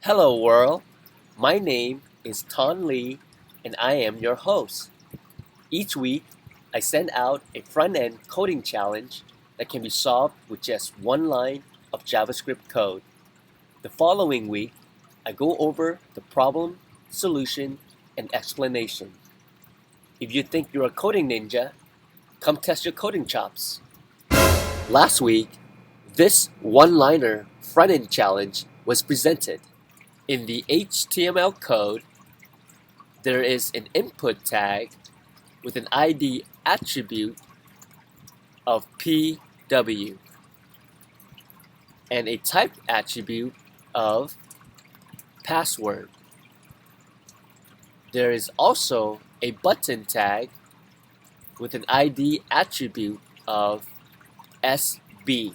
Hello world, my name is Ton Lee and I am your host. Each week, I send out a front-end coding challenge that can be solved with just one line of JavaScript code. The following week, I go over the problem, solution, and explanation. If you think you're a coding ninja, come test your coding chops. Last week, this one-liner front-end challenge was presented. In the HTML code, there is an input tag with an ID attribute of PW and a type attribute of password. There is also a button tag with an ID attribute of SB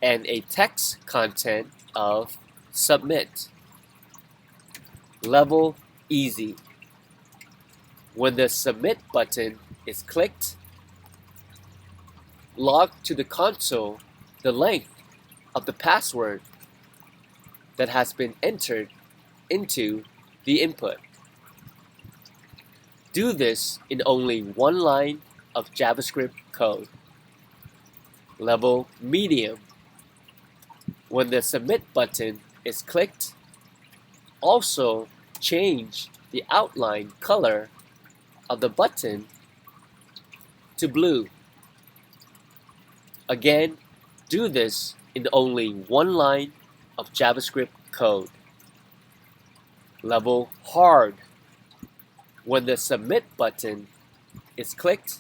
and a text content of submit. Level easy. When the submit button is clicked, log to the console the length of the password that has been entered into the input. Do this in only one line of JavaScript code. Level medium. When the submit button is clicked, also change the outline color of the button to blue. Again, do this in only one line of JavaScript code. Level hard. When the submit button is clicked,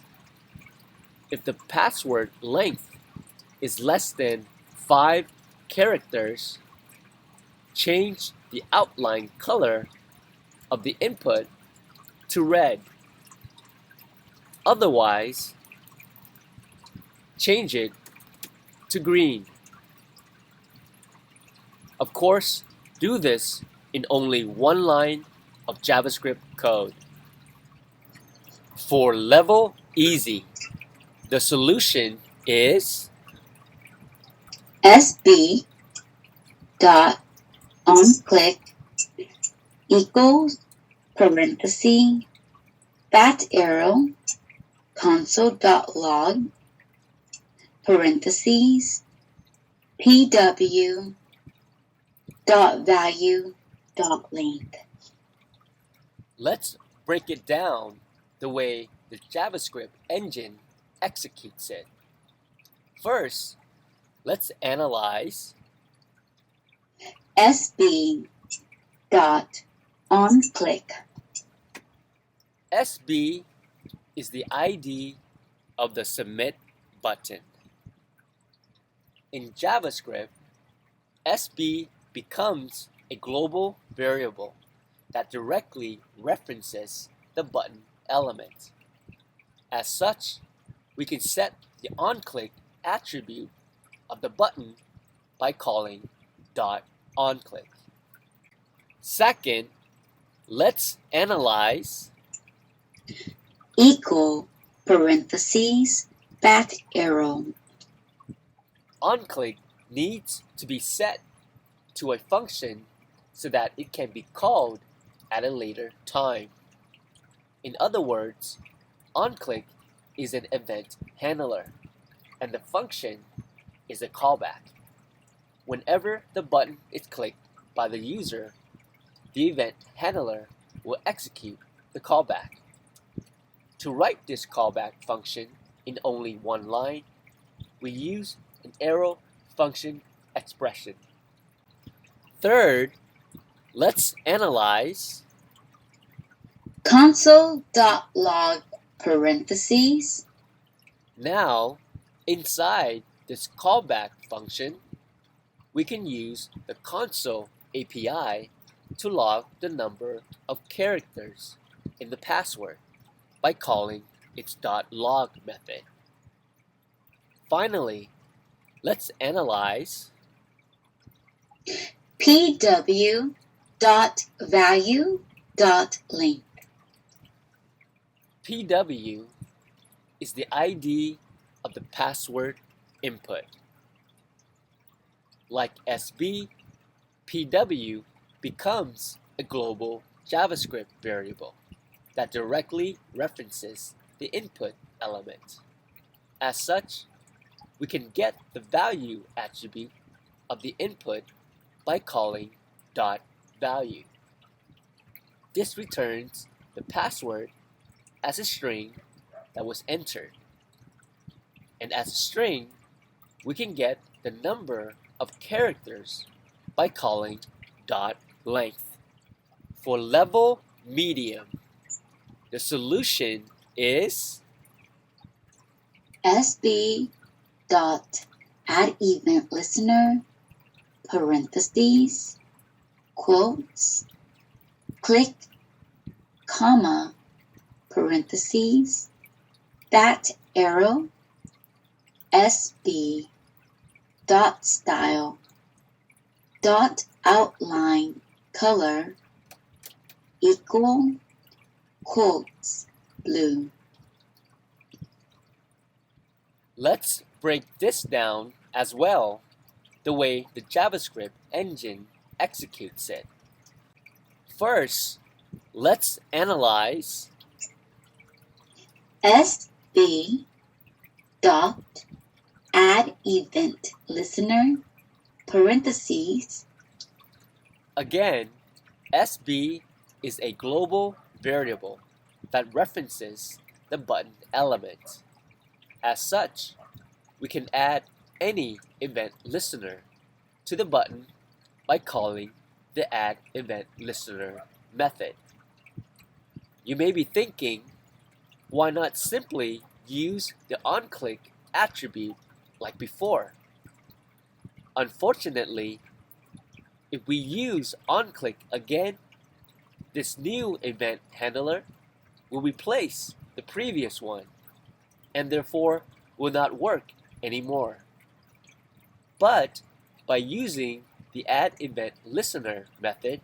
if the password length is less than 5 characters, change the outline color of the input to red. Otherwise, change it to green. Of course, do this in only one line of JavaScript code. For level easy, the solution is SB dot onClick equals parenthesis bat arrow console.log parentheses pw dot value dot length. Let's break it down the way the JavaScript engine executes it. First, let's analyze SB dot onClick. SB is the ID of the submit button. In JavaScript, SB becomes a global variable that directly references the button element. As such, we can set the onClick attribute of the button by calling .onClick. Second, let's analyze Equal parentheses bat arrow. onClick needs to be set to a function so that it can be called at a later time. In other words, onClick is an event handler, and the function is a callback. Whenever the button is clicked by the user, the event handler will execute the callback. To write this callback function in only one line, we use an arrow function expression. Third, let's analyze console.log parentheses. Now, inside this callback function, we can use the console API to log the number of characters in the password by calling its .log method. Finally, let's analyze pw dot value dot length. PW is the ID of the password input. Like SB, PW becomes a global JavaScript variable that directly references the input element. As such, we can get the value attribute of the input by calling .value. This returns the password as a string that was entered. And as a string, we can get the number of characters by calling .length. For level medium, the solution is SB dot add event listener parentheses quotes click comma parentheses that arrow SB dot style dot outline color equal quotes blue. Let's break this down as well, the way the JavaScript engine executes it. First, let's analyze SB dot add event listener parentheses. Again, SB is a global variable that references the button element. As such, we can add any event listener to the button by calling the add event listener method. You may be thinking, why not simply use the onClick attribute like before? Unfortunately, if we use onClick again, this new event handler will replace the previous one and therefore will not work anymore. But by using the add event listener method,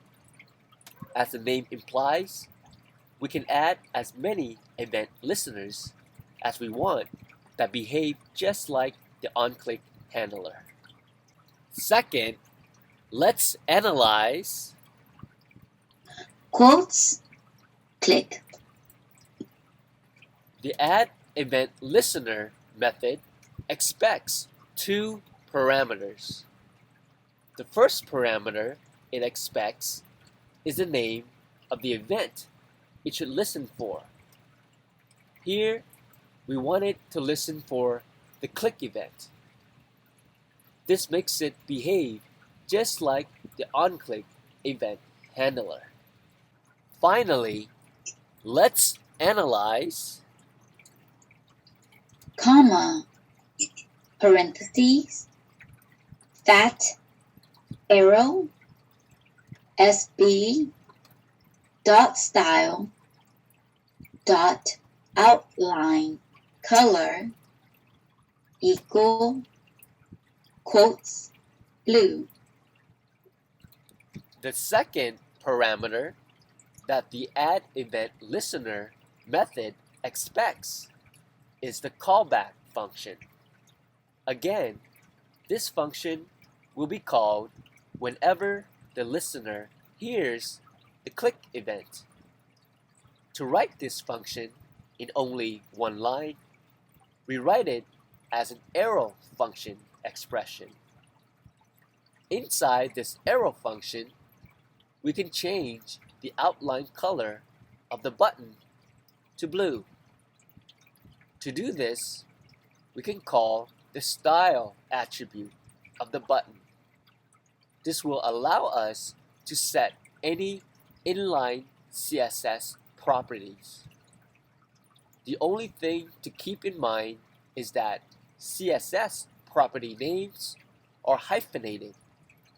as the name implies, we can add as many event listeners as we want that behave just like the onClick handler. Second, let's analyze Quotes click. the add event listener method expects two parameters. The first parameter it expects is the name of the event it should listen for. Here, we want it to listen for the click event. This makes it behave just like the onClick event handler. Finally, let's analyze Comma parentheses fat arrow SB dot style dot outline color equal quotes blue. the second parameter that the add event listener method expects is the callback function. Again, this function will be called whenever the listener hears the click event. To write this function in only one line, we write it as an arrow function expression. Inside this arrow function, we can change the outline color of the button to blue. To do this, we can call the style attribute of the button. This will allow us to set any inline CSS properties. The only thing to keep in mind is that CSS property names are hyphenated,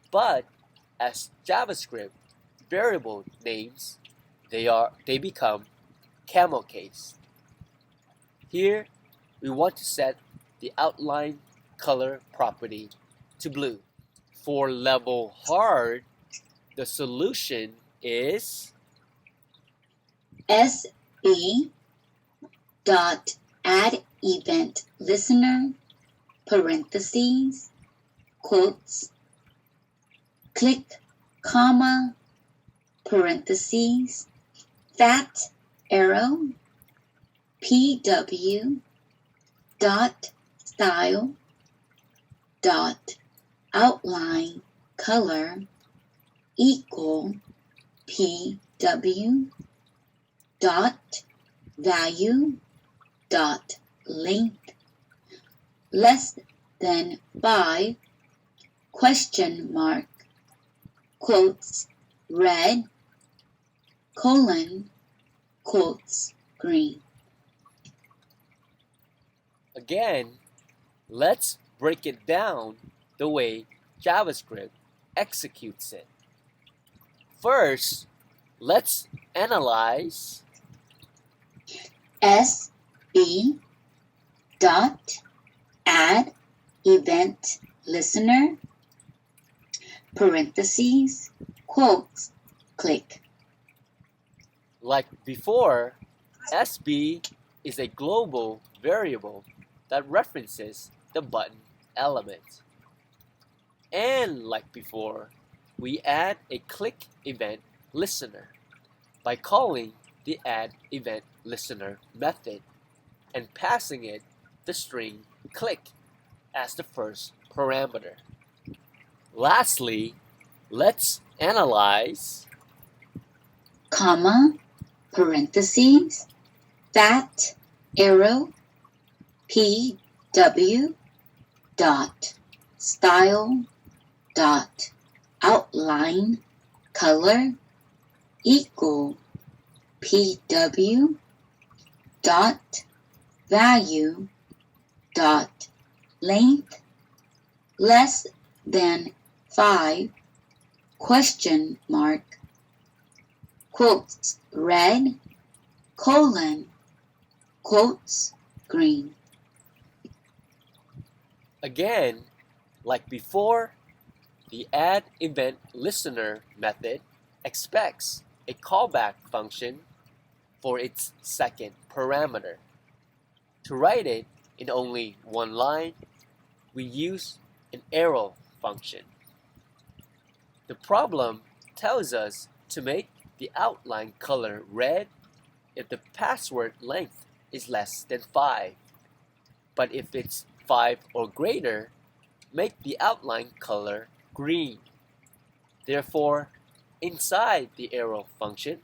but as JavaScript variable names, they become camel case. Here, we want to set the outline color property to blue. For level hard, the solution is SB dot add event listener parentheses quotes click comma, parentheses, fat arrow, pw, dot style, dot outline color equal pw, dot value, dot length less than 5, question mark, quotes red, colon, quotes green. Again, let's break it down the way JavaScript executes it. First, let's analyze SB dot add event listener, parentheses, quotes, click. like before. SB is a global variable that references the button element. And like before, we add a click event listener by calling the add event listener method and passing it the string click as the first parameter. Lastly, let's analyze Comma, parentheses, fat arrow, pw, dot style, dot outline color equal pw, dot value, dot length less than 5, question mark, quotes red, colon, quotes green. again, like before. The add event listener method expects a callback function for its second parameter. To write it in only one line, we use an arrow function. The problem tells us to make the outline color red if the password length is less than 5. But if it's 5 or greater, make the outline color green. Therefore, inside the arrow function,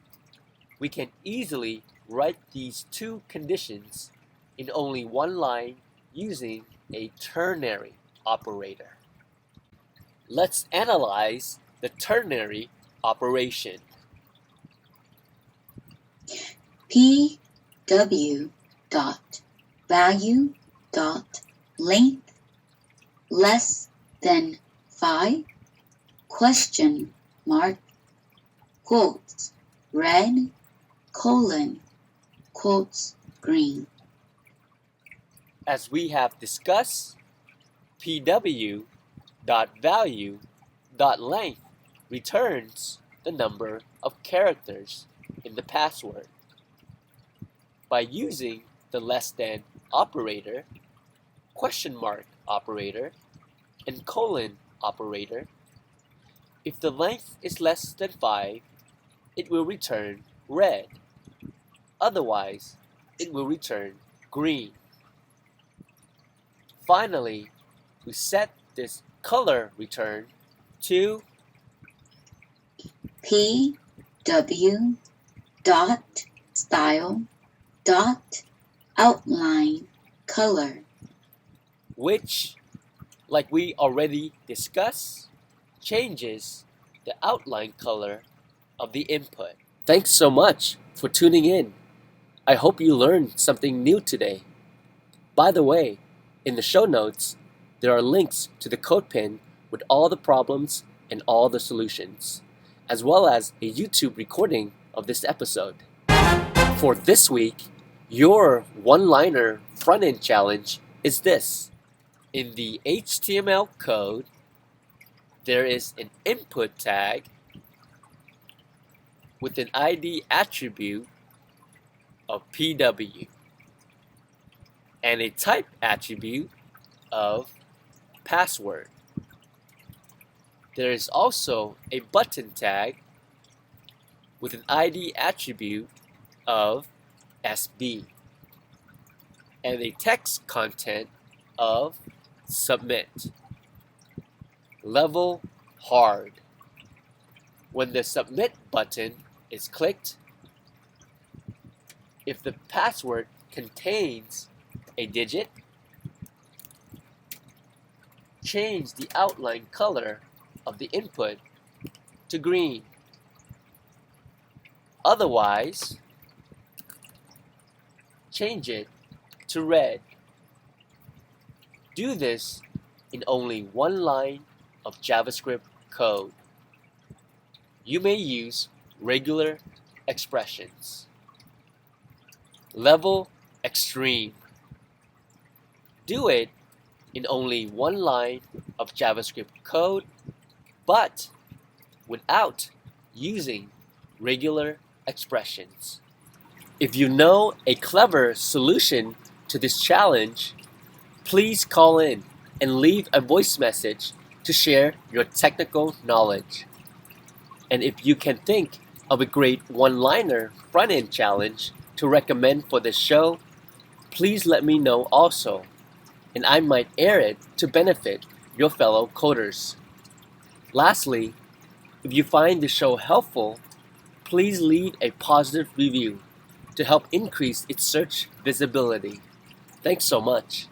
we can easily write these two conditions in only one line using a ternary operator. Let's analyze the ternary operation. pw dot value dot length less than 5, question mark, quotes red, colon, quotes green. As we have discussed, pw.value.length returns the number of characters in the password. By using the less than operator, question mark operator, and colon operator, if the length is less than 5, it will return red. Otherwise, it will return green. Finally, we set this color return to pw dot style dot outline color, which, like we already discussed, changes the outline color of the input. Thanks so much for tuning in. I hope you learned something new today. By the way, in the show notes, there are links to the code pin with all the problems and all the solutions, as well as a YouTube recording of this episode. For this week, your one-liner front-end challenge is this. In the HTML code, there is an input tag with an ID attribute of PW and a type attribute of password. There is also a button tag with an ID attribute of SB and a text content of submit. Level hard. When the submit button is clicked, if the password contains a digit, change the outline color of the input to green. Otherwise, change it to red. Do this in only one line of JavaScript code. You may use regular expressions. Level extreme. Do it in only one line of JavaScript code, but without using regular expressions. If you know a clever solution to this challenge, please call in and leave a voice message to share your technical knowledge. And if you can think of a great one-liner front-end challenge to recommend for this show, please let me know also, and I might air it to benefit your fellow coders. Lastly, if you find the show helpful, please leave a positive review to help increase its search visibility. Thanks so much.